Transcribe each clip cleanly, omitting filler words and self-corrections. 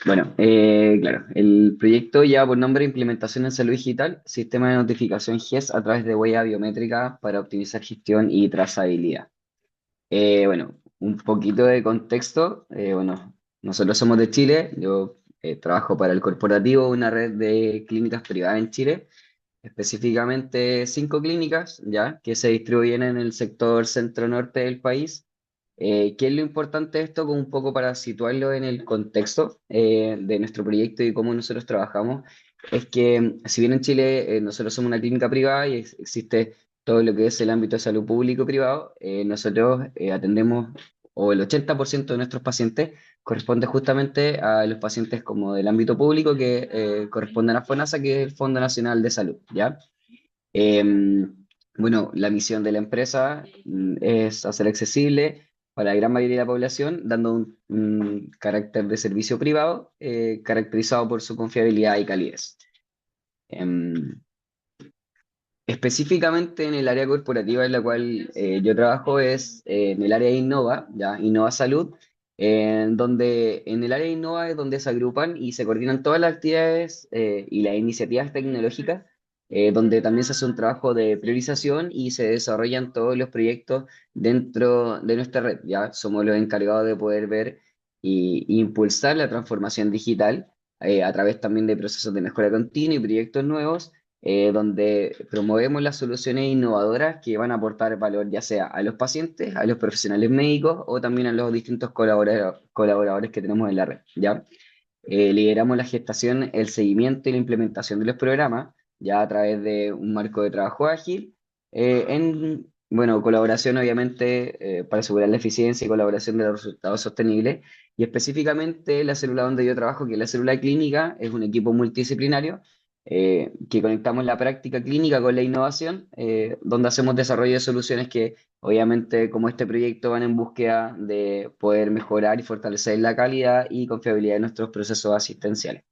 Bueno, claro, el proyecto lleva por nombre Implementación en Salud Digital, Sistema de Notificación GES a través de huella biométrica para optimizar gestión y trazabilidad. Bueno, un poquito de contexto. Bueno, nosotros somos de Chile. Yo trabajo para el corporativo, una red de clínicas privadas en Chile, específicamente 5 clínicas, ya, que se distribuyen en el sector centro-norte del país. ¿Qué es lo importante de esto? Como un poco para situarlo en el contexto de nuestro proyecto y cómo nosotros trabajamos, es que si bien en Chile nosotros somos una clínica privada y existe todo lo que es el ámbito de salud público-privado, nosotros atendemos, o el 80% de nuestros pacientes corresponde justamente a los pacientes como del ámbito público que corresponden a FONASA, que es el Fondo Nacional de Salud, ¿ya? Bueno, la misión de la empresa es hacer accesible para la gran mayoría de la población, dando un carácter de servicio privado caracterizado por su confiabilidad y calidez. Em, Específicamente en el área corporativa en la cual yo trabajo es en el área de Innova, ya, Innova Salud, en donde en el área de Innova es donde se agrupan y se coordinan todas las actividades y las iniciativas tecnológicas, donde también se hace un trabajo de priorización y se desarrollan todos los proyectos dentro de nuestra red, ya somos los encargados de poder ver y impulsar la transformación digital a través también de procesos de mejora continua y proyectos nuevos donde promovemos las soluciones innovadoras que van a aportar valor ya sea a los pacientes, a los profesionales médicos o también a los distintos colaboradores que tenemos en la red, ¿ya? Lideramos la gestación, el seguimiento y la implementación de los programas, ya a través de un marco de trabajo ágil, bueno, colaboración obviamente para asegurar la eficiencia y colaboración de los resultados sostenibles, y específicamente la célula donde yo trabajo, que es la célula clínica, es un equipo multidisciplinario que conectamos la práctica clínica con la innovación, donde hacemos desarrollo de soluciones que obviamente, como este proyecto, van en búsqueda de poder mejorar y fortalecer la calidad y confiabilidad de nuestros procesos asistenciales.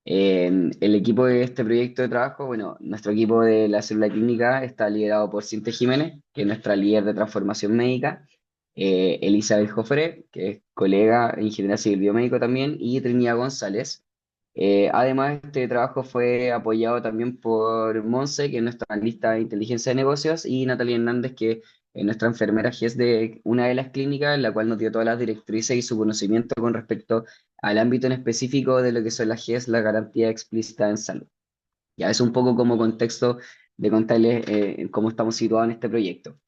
El equipo de este proyecto de trabajo, bueno, nuestro equipo de la célula clínica está liderado por Cintia Jiménez, que es nuestra líder de transformación médica, Elizabeth Jofre, que es colega en ingeniería civil biomédico también, y Trinidad González. Además, este trabajo fue apoyado también por Monse, que es nuestra analista de inteligencia de negocios, y Natalia Hernández, que es nuestra enfermera GES de una de las clínicas, en la cual nos dio todas las directrices y su conocimiento con respecto al ámbito en específico de lo que son las GES, la garantía explícita en salud. Ya es un poco como contexto de contarles cómo estamos situados en este proyecto.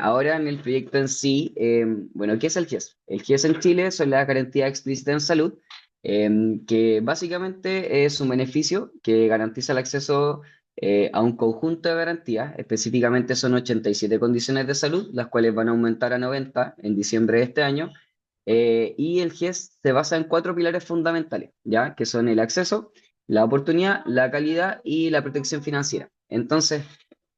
Ahora en el proyecto en sí, bueno, ¿qué es el GES? El GES en Chile son las garantías explícitas en salud, que básicamente es un beneficio que garantiza el acceso a un conjunto de garantías, específicamente son 87 condiciones de salud, las cuales van a aumentar a 90 en diciembre de este año, y el GES se basa en 4 pilares fundamentales, ¿ya? Que son el acceso, la oportunidad, la calidad y la protección financiera. Entonces,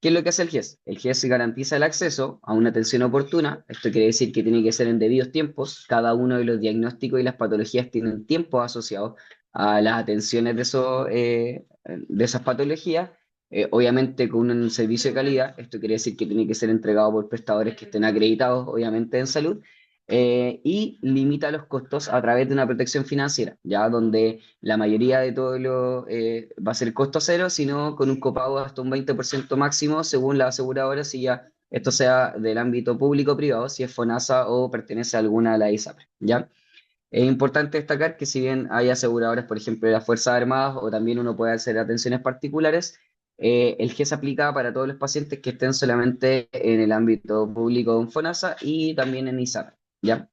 ¿qué es lo que hace el GES? El GES garantiza el acceso a una atención oportuna. Esto quiere decir que tiene que ser en debidos tiempos. Cada uno de los diagnósticos y las patologías tienen tiempos asociados a las atenciones de esas patologías. Obviamente con un servicio de calidad. Esto quiere decir que tiene que ser entregado por prestadores que estén acreditados, obviamente, en salud. Y limita los costos a través de una protección financiera, ya donde la mayoría de todo lo va a ser costo cero, sino con un copago hasta un 20% máximo según la aseguradora, si ya esto sea del ámbito público o privado, si es FONASA o pertenece a alguna de las ISAPRE, ¿ya? Es importante destacar que si bien hay aseguradoras, por ejemplo, de las Fuerzas Armadas o también uno puede hacer atenciones particulares, el GES aplica para todos los pacientes que estén solamente en el ámbito público en FONASA y también en ISAPRE, ¿ya?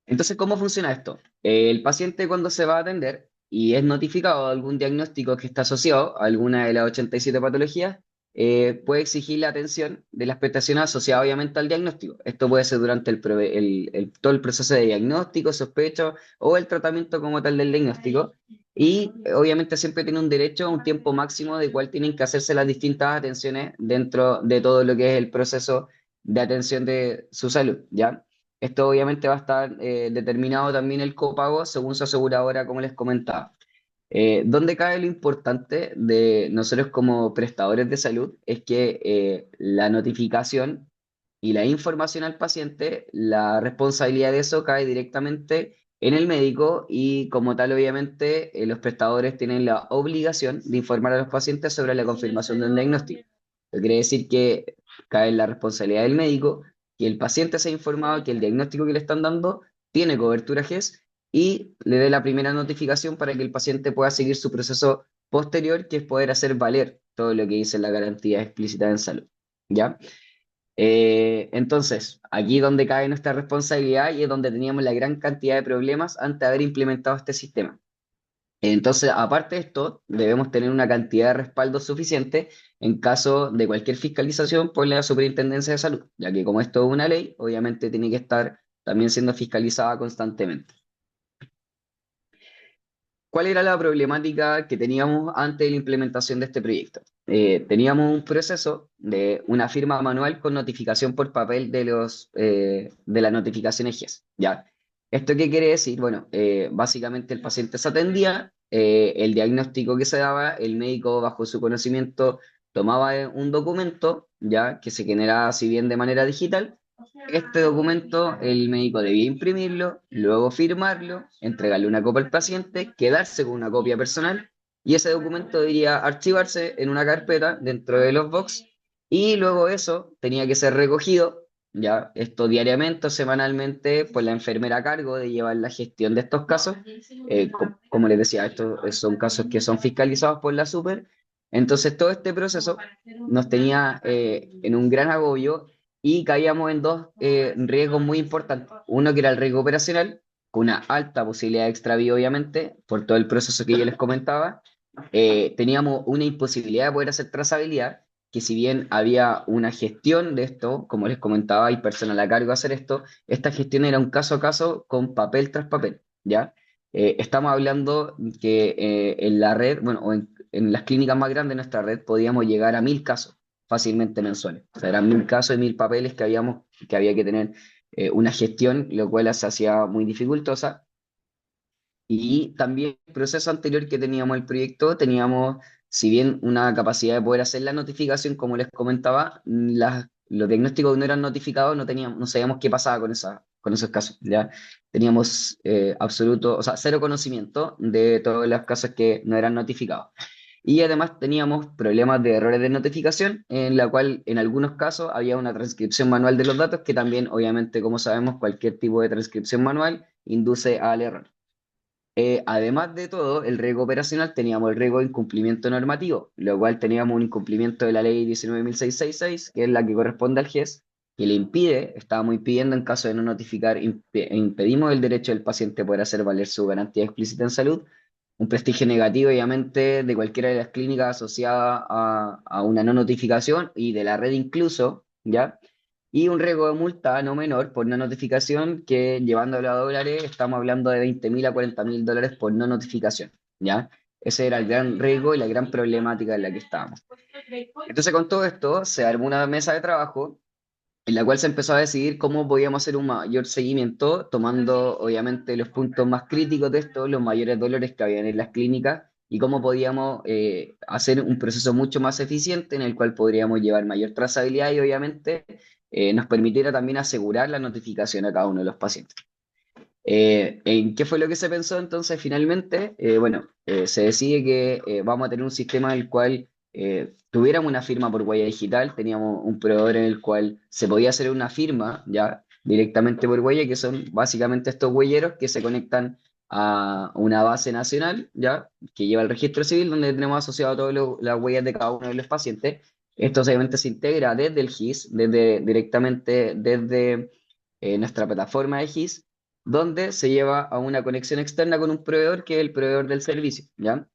Entonces, ¿cómo funciona esto? El paciente cuando se va a atender y es notificado de algún diagnóstico que está asociado a alguna de las 87 patologías, puede exigir la atención de las prestaciones asociadas obviamente al diagnóstico. Esto puede ser durante todo el proceso de diagnóstico, sospecho o el tratamiento como tal del diagnóstico. Y obviamente siempre tiene un derecho a un tiempo máximo de cuál tienen que hacerse las distintas atenciones dentro de todo lo que es el proceso de atención de su salud, ¿ya? Esto obviamente va a estar determinado también el copago según su aseguradora, como les comentaba. ¿Dónde cae lo importante de nosotros como prestadores de salud? Es que la notificación y la información al paciente, la responsabilidad de eso cae directamente en el médico y como tal, obviamente, los prestadores tienen la obligación de informar a los pacientes sobre la confirmación de un diagnóstico. Eso quiere decir que cae en la responsabilidad del médico que el paciente se ha informado que el diagnóstico que le están dando tiene cobertura GES y le dé la primera notificación para que el paciente pueda seguir su proceso posterior, que es poder hacer valer todo lo que dice la garantía explícita en salud. ¿Ya? Entonces, aquí es donde cae nuestra responsabilidad y es donde teníamos la gran cantidad de problemas antes de haber implementado este sistema. Entonces, aparte de esto, debemos tener una cantidad de respaldo suficiente en caso de cualquier fiscalización por la Superintendencia de Salud, ya que como esto es una ley, obviamente tiene que estar también siendo fiscalizada constantemente. ¿Cuál era la problemática que teníamos antes de la implementación de este proyecto? Teníamos un proceso de una firma manual con notificación por papel de las notificaciones GES, ¿ya? ¿Esto qué quiere decir? Bueno, básicamente el paciente se atendía, el diagnóstico que se daba, el médico bajo su conocimiento tomaba un documento, ¿ya? Que se generaba si bien de manera digital. Este documento el médico debía imprimirlo, luego firmarlo, entregarle una copia al paciente, quedarse con una copia personal y ese documento debería archivarse en una carpeta dentro de los box y luego eso tenía que ser recogido, ya esto diariamente o semanalmente por la enfermera a cargo de llevar la gestión de estos casos. Como les decía, estos son casos que son fiscalizados por la Super. Entonces todo este proceso nos tenía en un gran agobio y caíamos en dos riesgos muy importantes. Uno que era el riesgo operacional, con una alta posibilidad de extravío, obviamente, por todo el proceso que yo les comentaba. Teníamos una imposibilidad de poder hacer trazabilidad, que si bien había una gestión de esto, como les comentaba, y personal a cargo de hacer esto, esta gestión era un caso a caso con papel tras papel, ¿ya? Estamos hablando que en la red, bueno, en las clínicas más grandes de nuestra red podíamos llegar a 1000 casos fácilmente mensuales. O sea, eran 1000 casos y 1000 papeles que había que tener una gestión, lo cual se hacía muy dificultosa. Y también el proceso anterior que teníamos el proyecto, teníamos, si bien una capacidad de poder hacer la notificación, como les comentaba, los diagnósticos que no eran notificados no sabíamos qué pasaba con esos casos, ¿ya? Teníamos absoluto, o sea, cero conocimiento de todos los casos que no eran notificados. Y además teníamos problemas de errores de notificación, en la cual en algunos casos había una transcripción manual de los datos, que también, obviamente, como sabemos, cualquier tipo de transcripción manual induce al error. Además de todo, el riesgo operacional teníamos el riesgo de incumplimiento normativo, lo cual teníamos un incumplimiento de la ley 19.666, que es la que corresponde al GES, que le impide, estábamos impidiendo en caso de no notificar, impedimos el derecho del paciente a poder hacer valer su garantía explícita en salud, un prestigio negativo, obviamente, de cualquiera de las clínicas asociada a una no notificación y de la red incluso, ¿ya? Y un riesgo de multa no menor por no notificación, que llevándolo a dólares estamos hablando de 20.000 a 40.000 dólares por no notificación, ¿ya? Ese era el gran riesgo y la gran problemática en la que estábamos. Entonces, con todo esto, se armó una mesa de trabajo en la cual se empezó a decidir cómo podíamos hacer un mayor seguimiento, tomando obviamente los puntos más críticos de esto, los mayores dolores que habían en las clínicas, y cómo podíamos hacer un proceso mucho más eficiente en el cual podríamos llevar mayor trazabilidad y obviamente nos permitiera también asegurar la notificación a cada uno de los pacientes. ¿En qué fue lo que se pensó entonces finalmente? Bueno, se decide que vamos a tener un sistema en el cual tuviéramos una firma por huella digital, teníamos un proveedor en el cual se podía hacer una firma ya directamente por huella, que son básicamente estos huelleros que se conectan a una base nacional, ya, que lleva el registro civil, donde tenemos asociado todas las huellas de cada uno de los pacientes. Esto obviamente se integra desde el GIS, directamente desde nuestra plataforma de GIS, donde se lleva a una conexión externa con un proveedor que es el proveedor del servicio, ¿ya?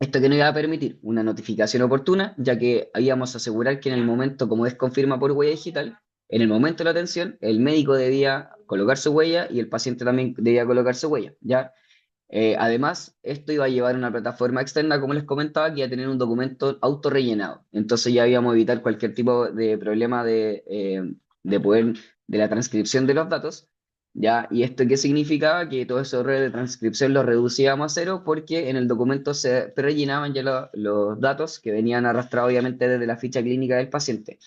Esto que nos iba a permitir una notificación oportuna, ya que íbamos a asegurar que en el momento, como es confirma por huella digital, en el momento de la atención, el médico debía colocar su huella y el paciente también debía colocar su huella, ¿ya? Además, esto iba a llevar una plataforma externa, como les comentaba, que iba a tener un documento autorrellenado. Entonces ya íbamos a evitar cualquier tipo de problema de la transcripción de los datos, ¿ya? ¿Y esto qué significaba? Que todos esos errores de transcripción los reducíamos a cero porque en el documento se rellenaban ya los datos que venían arrastrados obviamente desde la ficha clínica del paciente.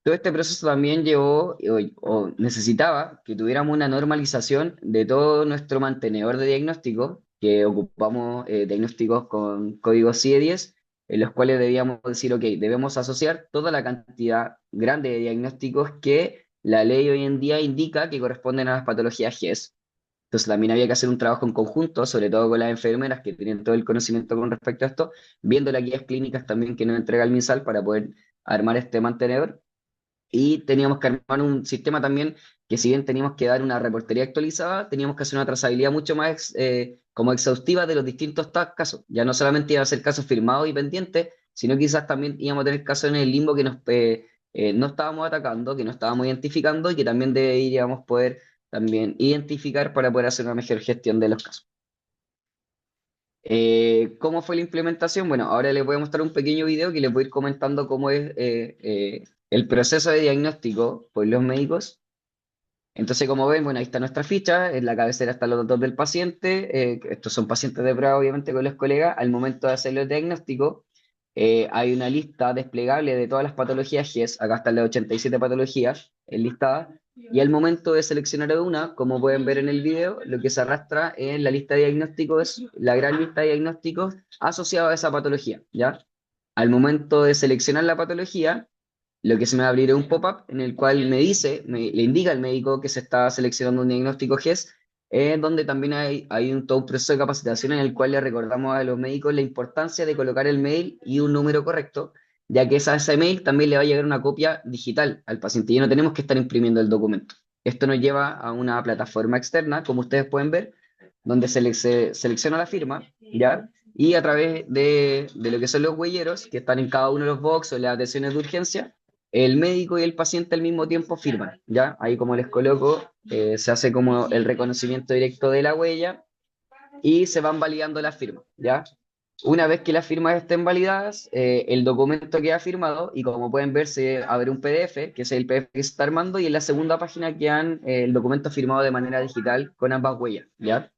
Todo este proceso también llevó o necesitaba que tuviéramos una normalización de todo nuestro mantenedor de diagnóstico, que ocupamos diagnósticos con código CIE10, en los cuales debíamos decir, ok, debemos asociar toda la cantidad grande de diagnósticos que la ley hoy en día indica que corresponden a las patologías GES. Entonces también había que hacer un trabajo en conjunto, sobre todo con las enfermeras que tienen todo el conocimiento con respecto a esto, viendo las guías clínicas también que nos entrega el MinSal para poder armar este mantenedor. Y teníamos que armar un sistema también que, si bien teníamos que dar una reportería actualizada, teníamos que hacer una trazabilidad mucho más como exhaustiva de los distintos casos. Ya no solamente iba a ser casos firmados y pendientes, sino quizás también íbamos a tener casos en el limbo que no estábamos atacando, que no estábamos identificando y que también deberíamos poder también identificar para poder hacer una mejor gestión de los casos. ¿Cómo fue la implementación? Bueno, ahora les voy a mostrar un pequeño video que les voy a ir comentando cómo es el proceso de diagnóstico por los médicos. Entonces, como ven, bueno, ahí está nuestra ficha, en la cabecera están los datos del paciente, estos son pacientes de prueba, obviamente, con los colegas. Al momento de hacer el diagnóstico, hay una lista desplegable de todas las patologías GES, acá están las 87 patologías enlistadas, y al momento de seleccionar una, como pueden ver en el video, lo que se arrastra en la lista de diagnósticos es la gran lista de diagnósticos asociados a esa patología, ¿ya? Al momento de seleccionar la patología, lo que se me va a abrir es un pop-up en el cual le indica al médico que se está seleccionando un diagnóstico GES, donde también hay todo un proceso de capacitación en el cual le recordamos a los médicos la importancia de colocar el mail y un número correcto, ya que ese mail también le va a llegar una copia digital al paciente y no tenemos que estar imprimiendo el documento. Esto nos lleva a una plataforma externa, como ustedes pueden ver, donde se selecciona la firma, ¿ya? Y a través de lo que son los huelleros, que están en cada uno de los box o las atenciones de urgencia, el médico y el paciente al mismo tiempo firman, ¿ya? Ahí, como les coloco, se hace como el reconocimiento directo de la huella y se van validando las firmas, ¿ya? Una vez que las firmas estén validadas, el documento queda firmado y, como pueden ver, se abre un PDF, que es el PDF que se está armando, y en la segunda página quedan el documento firmado de manera digital con ambas huellas, ¿ya?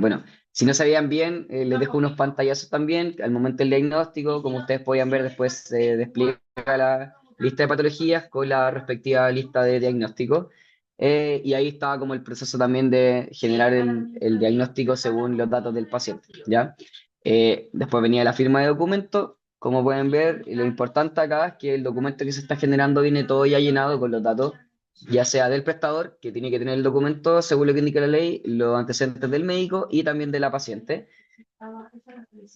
Bueno, si no sabían bien, les dejo unos pantallazos también. Al momento del diagnóstico, como ustedes podían ver, después se despliega la lista de patologías con la respectiva lista de diagnóstico. Y ahí estaba como el proceso también de generar el diagnóstico según los datos del paciente, ¿ya? Después venía la firma de documento. Como pueden ver, lo importante acá es que el documento que se está generando viene todo ya llenado con los datos, ya sea del prestador, que tiene que tener el documento según lo que indica la ley, los antecedentes del médico y también de la paciente.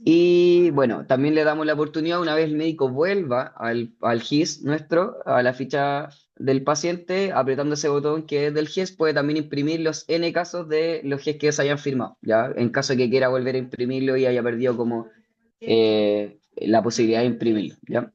Y bueno, también le damos la oportunidad, una vez el médico vuelva al GIS nuestro, a la ficha del paciente, apretando ese botón que es del GIS, puede también imprimir los N casos de los GIS que se hayan firmado, ¿ya? En caso de que quiera volver a imprimirlo y haya perdido como la posibilidad de imprimirlo, ¿ya?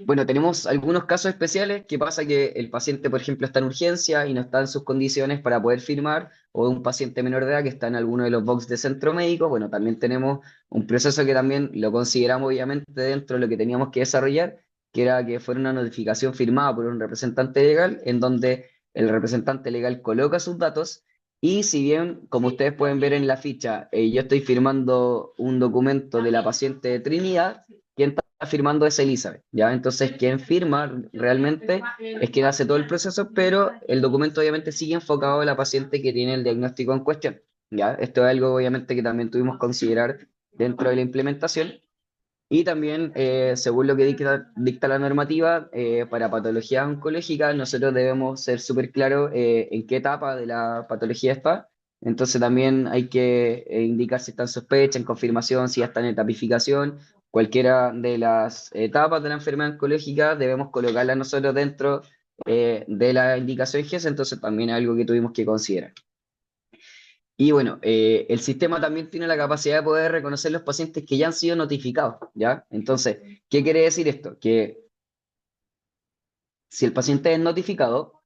Bueno, tenemos algunos casos especiales que pasa que el paciente, por ejemplo, está en urgencia y no está en sus condiciones para poder firmar, o un paciente menor de edad que está en alguno de los box de centro médico. Bueno, también tenemos un proceso que también lo consideramos obviamente dentro de lo que teníamos que desarrollar, que era que fuera una notificación firmada por un representante legal, en donde el representante legal coloca sus datos. Y si bien, como ustedes pueden ver en la ficha, yo estoy firmando un documento de la paciente Trinidad, quien está firmando es Elizabeth, ¿ya? Entonces, quien firma realmente es quien hace todo el proceso, pero el documento obviamente sigue enfocado a la paciente que tiene el diagnóstico en cuestión, ¿ya? Esto es algo obviamente que también tuvimos que considerar dentro de la implementación. Y también, según lo que dicta la normativa, para patologías oncológicas, nosotros debemos ser súper claros en qué etapa de la patología está. Entonces también hay que indicar si está en sospecha, en confirmación, si ya está en etapificación. Cualquiera de las etapas de la enfermedad oncológica debemos colocarla nosotros dentro de la indicación GES, entonces también es algo que tuvimos que considerar. Y bueno, el sistema también tiene la capacidad de poder reconocer los pacientes que ya han sido notificados, ¿ya? Entonces, ¿qué quiere decir esto? Que si el paciente es notificado,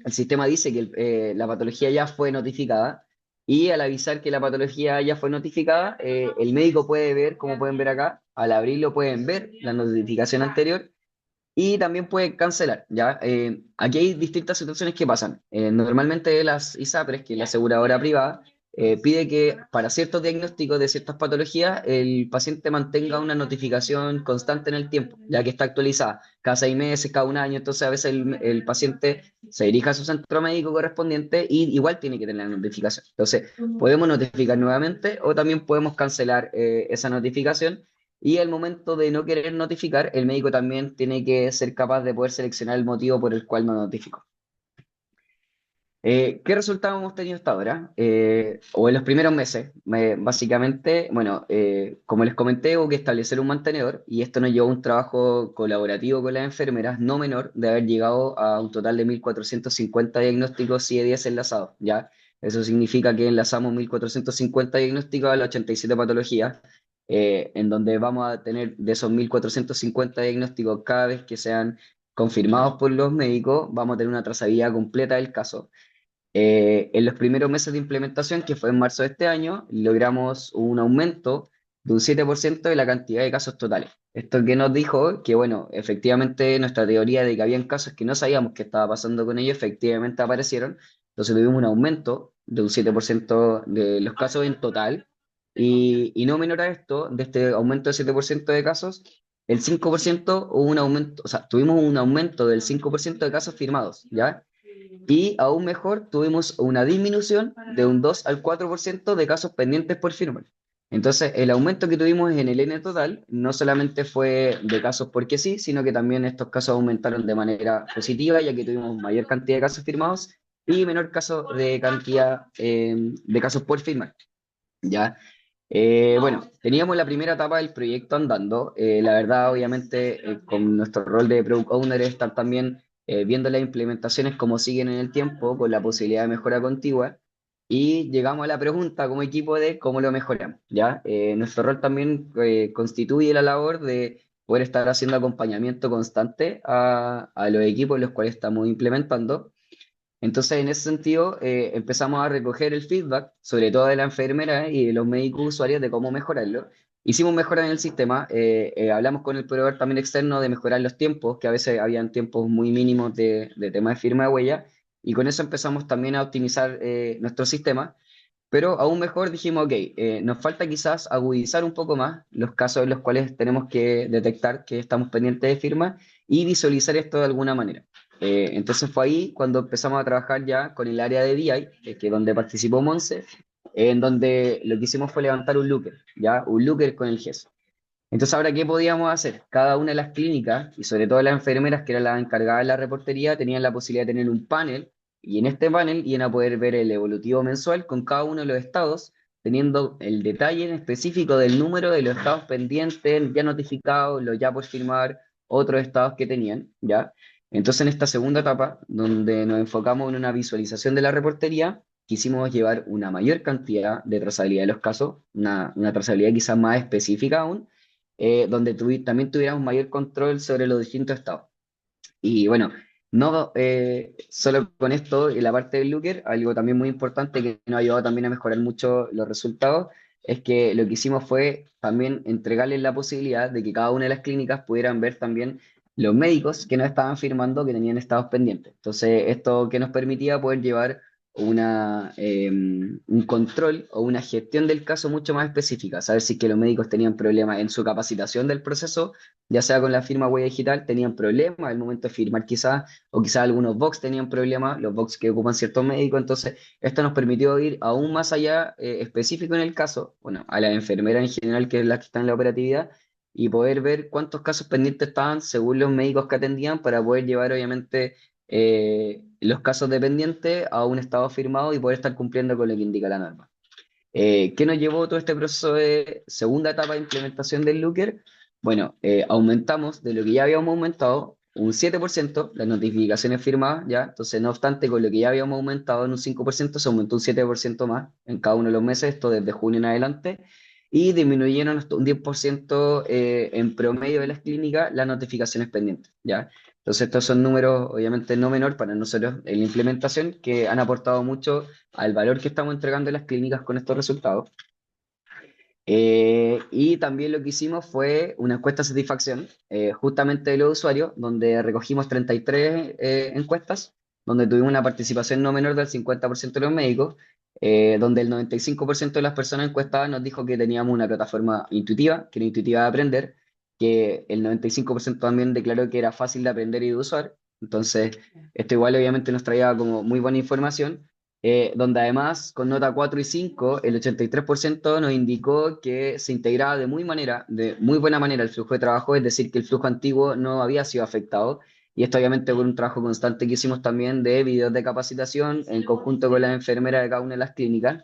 el sistema dice que la patología ya fue notificada, y al avisar que la patología ya fue notificada, el médico puede ver, como pueden ver acá, al abrirlo pueden ver la notificación anterior y también puede cancelar, ¿ya? Aquí hay distintas situaciones que pasan. Normalmente las ISAPRES, que es la aseguradora privada, pide que para ciertos diagnósticos de ciertas patologías el paciente mantenga una notificación constante en el tiempo, ya que está actualizada cada 6 meses, cada un año. Entonces a veces el paciente se dirige a su centro médico correspondiente y igual tiene que tener la notificación. Entonces podemos notificar nuevamente o también podemos cancelar esa notificación. Y al momento de no querer notificar, el médico también tiene que ser capaz de poder seleccionar el motivo por el cual no notificó. ¿Qué resultados hemos tenido hasta ahora? O en los primeros meses, básicamente, bueno, como les comenté, hubo que establecer un mantenedor y esto nos llevó a un trabajo colaborativo con las enfermeras, no menor, de haber llegado a un total de 1.450 diagnósticos CIE-10 enlazados, ¿ya? Eso significa que enlazamos 1.450 diagnósticos a las 87 patologías, en donde vamos a tener de esos 1.450 diagnósticos cada vez que sean confirmados por los médicos, vamos a tener una trazabilidad completa del caso. En los primeros meses de implementación, que fue en marzo de este año, logramos un aumento de un 7% de la cantidad de casos totales. Esto que nos dijo que, bueno, efectivamente nuestra teoría de que habían casos que no sabíamos qué estaba pasando con ellos, efectivamente aparecieron. Entonces tuvimos un aumento de un 7% de los casos en total. Y no menor a esto, de este aumento de 7% de casos, el 5% hubo un aumento, o sea, tuvimos un aumento del 5% de casos firmados, ¿ya? Y aún mejor, tuvimos una disminución de un 2 al 4% de casos pendientes por firmar. Entonces, el aumento que tuvimos en el N total no solamente fue de casos porque sí, sino que también estos casos aumentaron de manera positiva, ya que tuvimos mayor cantidad de casos firmados y menor caso de cantidad de casos por firmar. ¿Ya? Bueno, teníamos la primera etapa del proyecto andando. La verdad, obviamente, con nuestro rol de Product Owner, estar también viendo las implementaciones como siguen en el tiempo, con la posibilidad de mejora continua. Y llegamos a la pregunta como equipo de cómo lo mejoramos, ¿ya? Nuestro rol también constituye la labor de poder estar haciendo acompañamiento constante a los equipos en los cuales estamos implementando. Entonces, en ese sentido, empezamos a recoger el feedback, sobre todo de la enfermera y de los médicos usuarios, de cómo mejorarlo. Hicimos mejoras en el sistema, hablamos con el proveedor también externo de mejorar los tiempos, que a veces habían tiempos muy mínimos de tema de firma de huella, y con eso empezamos también a optimizar nuestro sistema. Pero aún mejor dijimos, ok, nos falta quizás agudizar un poco más los casos en los cuales tenemos que detectar que estamos pendientes de firma y visualizar esto de alguna manera. Entonces fue ahí cuando empezamos a trabajar ya con el área de BI, que es donde participó Monse, en donde lo que hicimos fue levantar un looker, ¿ya? Un looker con el GES. Entonces, ahora, ¿qué podíamos hacer? Cada una de las clínicas, y sobre todo las enfermeras, que eran las encargadas de la reportería, tenían la posibilidad de tener un panel, y en este panel iban a poder ver el evolutivo mensual con cada uno de los estados, teniendo el detalle en específico del número de los estados pendientes, ya notificados, los ya por firmar, otros estados que tenían, ¿ya? Entonces, en esta segunda etapa, donde nos enfocamos en una visualización de la reportería, quisimos llevar una mayor cantidad de trazabilidad de los casos, una trazabilidad quizás más específica aún, donde también tuviéramos mayor control sobre los distintos estados. Y bueno, no solo con esto, en la parte del Looker, algo también muy importante que nos ha ayudado también a mejorar mucho los resultados, es que lo que hicimos fue también entregarles la posibilidad de que cada una de las clínicas pudieran ver también los médicos que no estaban firmando que tenían estados pendientes. Entonces, esto que nos permitía poder llevar un control o una gestión del caso mucho más específica, saber si es que los médicos tenían problemas en su capacitación del proceso, ya sea con la firma huella digital, tenían problemas al momento de firmar quizás, o quizás algunos box tenían problemas, los box que ocupan ciertos médicos. Entonces esto nos permitió ir aún más allá, específico en el caso, bueno, a la enfermera en general, que es la que está en la operatividad, y poder ver cuántos casos pendientes estaban según los médicos que atendían para poder llevar, obviamente, los casos dependientes a un estado firmado y poder estar cumpliendo con lo que indica la norma. ¿Qué nos llevó todo este proceso de segunda etapa de implementación del Looker? Bueno, aumentamos de lo que ya habíamos aumentado un 7% las notificaciones firmadas, ¿ya? Entonces, no obstante, con lo que ya habíamos aumentado en un 5% se aumentó un 7% más en cada uno de los meses, esto desde junio en adelante, y disminuyeron hasta un 10% en promedio de las clínicas las notificaciones pendientes, ¿ya? Entonces, estos son números, obviamente, no menor para nosotros en la implementación, que han aportado mucho al valor que estamos entregando en las clínicas con estos resultados. Y también lo que hicimos fue una encuesta de satisfacción, justamente de los usuarios, donde recogimos 33 encuestas, donde tuvimos una participación no menor del 50% de los médicos, donde el 95% de las personas encuestadas nos dijo que teníamos una plataforma intuitiva, que era intuitiva de aprender, que el 95% también declaró que era fácil de aprender y de usar. Entonces, esto igual obviamente nos traía como muy buena información, donde además con nota 4 y 5 el 83% nos indicó que se integraba de muy buena manera el flujo de trabajo, es decir, que el flujo antiguo no había sido afectado. Y esto obviamente por un trabajo constante que hicimos también de videos de capacitación en conjunto con las enfermeras de cada una de las clínicas.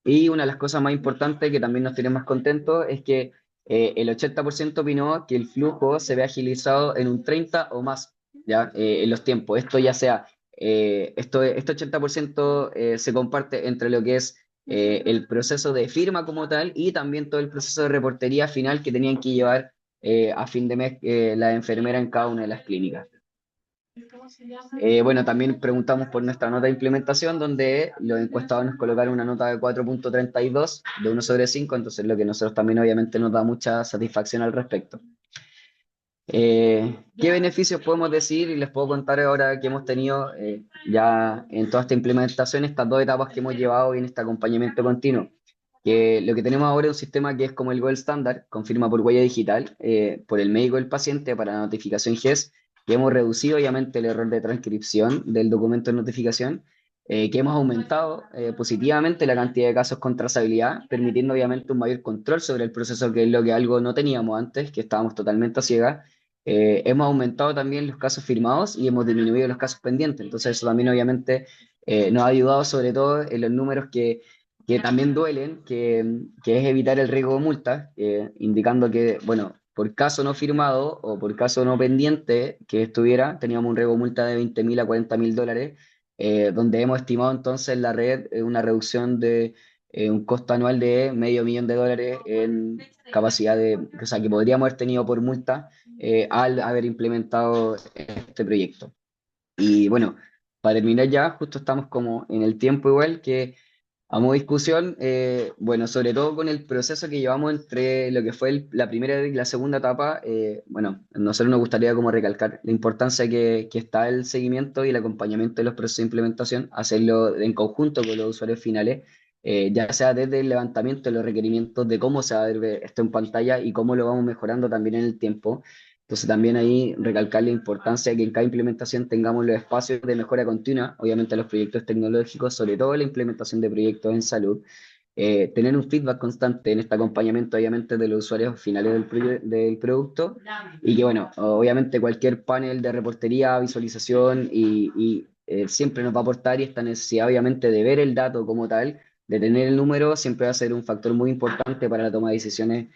Y una de las cosas más importantes que también nos tiene más contentos es que el 80% opinó que el flujo se ve agilizado en un 30 o más, ¿ya? En los tiempos. Esto ya sea, este 80% se comparte entre lo que es el proceso de firma como tal y también todo el proceso de reportería final que tenían que llevar a fin de mes la enfermera en cada una de las clínicas. Bueno, también preguntamos por nuestra nota de implementación, donde los encuestados nos colocaron una nota de 4,32 de 1/5, entonces lo que nosotros también obviamente nos da mucha satisfacción al respecto. ¿Qué beneficios podemos decir? Y les puedo contar ahora que hemos tenido ya en toda esta implementación, estas dos etapas que hemos llevado en este acompañamiento continuo. Que lo que tenemos ahora es un sistema que es como el Gold Standard, confirma por huella digital, por el médico del paciente para la notificación GES, que hemos reducido obviamente el error de transcripción del documento de notificación, que hemos aumentado positivamente la cantidad de casos con trazabilidad, permitiendo obviamente un mayor control sobre el proceso, que es lo que algo no teníamos antes, que estábamos totalmente a ciegas. Hemos aumentado también los casos firmados y hemos disminuido los casos pendientes. Entonces eso también obviamente nos ha ayudado sobre todo en los números que también duelen, que es evitar el riesgo de multas, indicando que, bueno, por caso no firmado o por caso no pendiente que estuviera, teníamos un riesgo de multa de 20.000 a 40.000 dólares, donde hemos estimado entonces en la red una reducción de un costo anual de $500.000 en capacidad de, o sea, que podríamos haber tenido por multa al haber implementado este proyecto. Y bueno, para terminar ya, justo estamos como en el tiempo igual que a modo de discusión, bueno, sobre todo con el proceso que llevamos entre lo que fue la primera y la segunda etapa, bueno, a nosotros nos gustaría como recalcar la importancia que está el seguimiento y el acompañamiento de los procesos de implementación, hacerlo en conjunto con los usuarios finales, ya sea desde el levantamiento de los requerimientos de cómo se va a ver esto en pantalla y cómo lo vamos mejorando también en el tiempo. Entonces también ahí recalcar la importancia de que en cada implementación tengamos los espacios de mejora continua, obviamente los proyectos tecnológicos, sobre todo la implementación de proyectos en salud, tener un feedback constante en este acompañamiento obviamente de los usuarios finales del producto y que bueno, obviamente cualquier panel de reportería, visualización siempre nos va a aportar y esta necesidad obviamente de ver el dato como tal, de tener el número, siempre va a ser un factor muy importante para la toma de decisiones,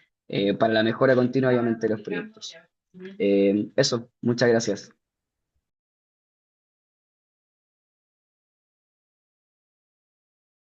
para la mejora continua obviamente de los proyectos. Eso, muchas gracias.